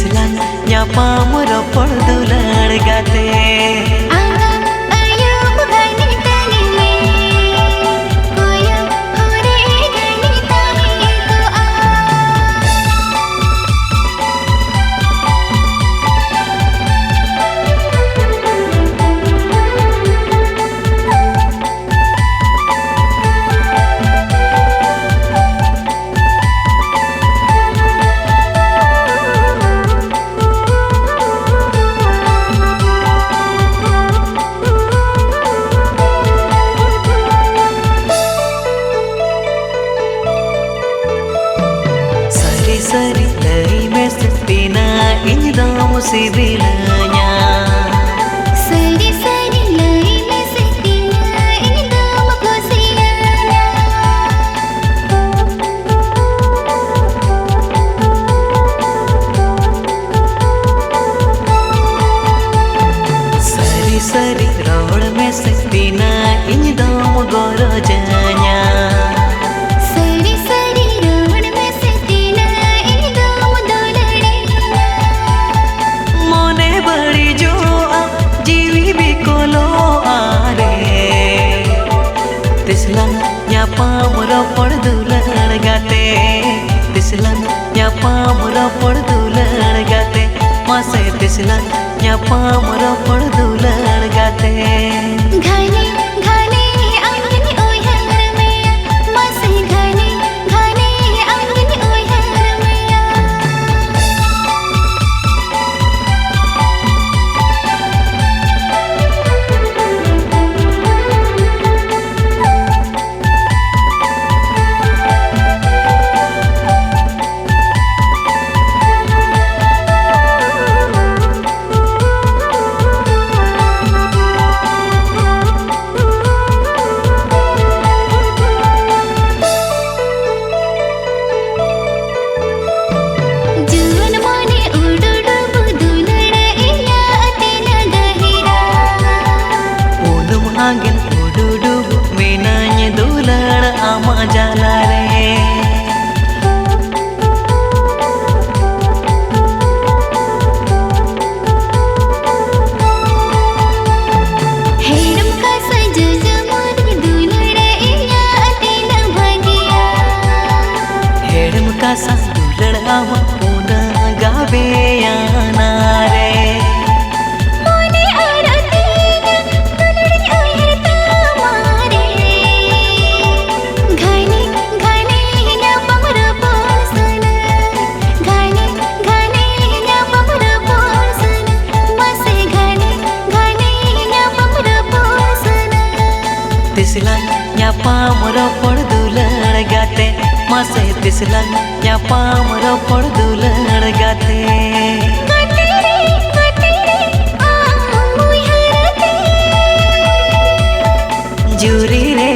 तिसलान nyapam ropor dular gate seri lay mestina indam sibilanya seri lay mestina indam kosianya seri road mestina indam gorojanya तिसलान nyapam ropor dular gate तिसलान nyapam ropor dular gate mase तिसलान nyapam ropor dular gate घने घने आंगन ओहर मैया मसे घने घने आंगन ओहर मैया angin ududu menanya dular ama jalare hedam ka saja mon dular iya atina bhagiya hedam ka dular ama puna gabe yanare तिसलान nyapam ropor dular gate mase तिसलान nyapam ropor dular gate juri re